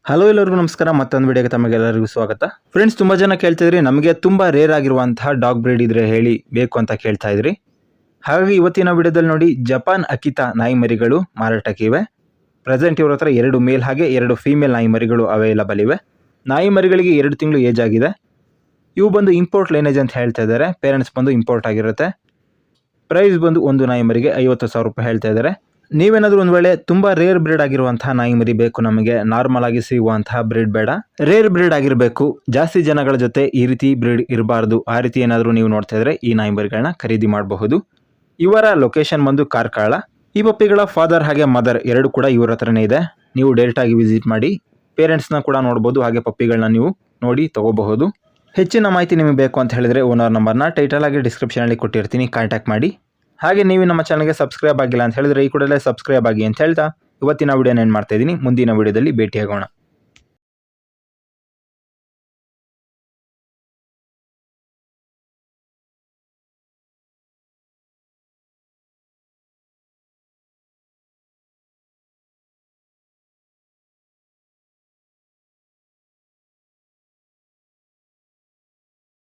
Hello ಎಲ್ಲರಿಗೂ ನಮಸ್ಕಾರ. ಮತ್ತೊಂದು ವಿಡಿಯೋಗೆ ತಮಗೆಲ್ಲರಿಗೂ ಸ್ವಾಗತ. ಫ್ರೆಂಡ್ಸ್, ತುಂಬ ಜನ ಕೇಳ್ತಿದ್ರಿ ನಮಗೆ ತುಂಬ ರೇರ್ ಆಗಿರುವಂತಹ ಡಾಗ್ ಬ್ರೀಡ್ ಇದ್ರೆ ಹೇಳಿ ಬೇಕು ಅಂತ ಕೇಳ್ತಾ ಇದ್ರಿ. ಹಾಗಾಗಿ ಇವತ್ತಿನ ವಿಡಿಯೋದಲ್ಲಿ ನೋಡಿ, ಜಪಾನ್ ಅಕಿತಾ ನಾಯಿ ಮರಿಗಳು ಮಾರಾಟಕ್ಕೆ ಇವೆ. ಪ್ರೆಸೆಂಟ್ ಇವ್ರ ಹತ್ರ 2 ಮೇಲ್ ಹಾಗೆ 2 ಫೀಮೇಲ್ ನಾಯಿ ಮರಿಗಳು ಅವೈಲಬಲ್ ಇವೆ. ನಾಯಿ ಮರಿಗಳಿಗೆ 2 ತಿಂಗಳು ಏಜ್ ಆಗಿದೆ. ಇವು ಬಂದು ಇಂಪೋರ್ಟ್ ಲೈನೇಜ್ ಅಂತ ಹೇಳ್ತಾ ಇದ್ದಾರೆ. ಪೇರೆಂಟ್ಸ್ ಬಂದು ಇಂಪೋರ್ಟ್ ಆಗಿರುತ್ತೆ. ಪ್ರೈಸ್ ಬಂದು ಒಂದು ನಾಯಿ ಮರಿಗೆ 50,000 ರೂಪಾಯಿ ಹೇಳ್ತಾ ಇದ್ದಾರೆ. ನೀವೇನಾದರೂ ಒಂದು ವೇಳೆ ತುಂಬ ರೇರ್ ಬ್ರೀಡ್ ಆಗಿರುವಂತಹ ನಾಯಿ ಮರಿ ಬೇಕು, ನಮಗೆ ನಾರ್ಮಲ್ ಆಗಿ ಸಿಗುವಂತಹ ಬ್ರೀಡ್ ಬೇಡ, ರೇರ್ ಬ್ರೀಡ್ ಆಗಿರಬೇಕು, ಜಾಸ್ತಿ ಜನಗಳ ಜೊತೆ ಈ ರೀತಿ ಬ್ರೀಡ್ ಇರಬಾರ್ದು, ಆ ರೀತಿ ಏನಾದರೂ ನೀವು ನೋಡ್ತಾ ಇದ್ರೆ ಈ ನಾಯಿ ಮರಿಗಳನ್ನ ಖರೀದಿ ಮಾಡಬಹುದು. ಇವರ ಲೊಕೇಶನ್ ಬಂದು ಕಾರ್ಕಳ. ಈ ಪಪ್ಪಿಗಳ ಫಾದರ್ ಹಾಗೆ ಮದರ್ ಎರಡು ಕೂಡ ಇವ್ರ ಹತ್ರನೇ ಇದೆ. ನೀವು ಡೈರೆಕ್ಟ್ ಆಗಿ ವಿಸಿಟ್ ಮಾಡಿ ಪೇರೆಂಟ್ಸ್ನ ಕೂಡ ನೋಡ್ಬೋದು, ಹಾಗೆ ಪಪ್ಪಿಗಳನ್ನ ನೀವು ನೋಡಿ ತಗೋಬಹುದು. ಹೆಚ್ಚಿನ ಮಾಹಿತಿ ನಿಮಗೆ ಬೇಕು ಅಂತ ಹೇಳಿದ್ರೆ ಓನರ್ ನಂಬರ್ನ ಟೈಟಲ್ ಆಗಿ ಡಿಸ್ಕ್ರಿಪ್ಷನಲ್ಲಿ ಕೊಟ್ಟಿರ್ತೀನಿ, ಕಾಂಟ್ಯಾಕ್ಟ್ ಮಾಡಿ. ಹಾಗೆ ನೀವು ನಮ್ಮ ಚಾನಲ್ಗೆ ಸಬ್ಸ್ಕ್ರೈಬ್ ಆಗಿಲ್ಲ ಅಂತ ಹೇಳಿದ್ರೆ ಈ ಕೂಡಲೇ ಸಬ್ಸ್ಕ್ರೈಬ್ ಆಗಿ ಅಂತ ಹೇಳ್ತಾ ಇವತ್ತಿನ ವಿಡಿಯೋನ ಏನು ಮಾಡ್ತಾ ಇದ್ದೀನಿ. ಮುಂದಿನ ವಿಡಿಯೋದಲ್ಲಿ ಭೇಟಿಯಾಗೋಣ.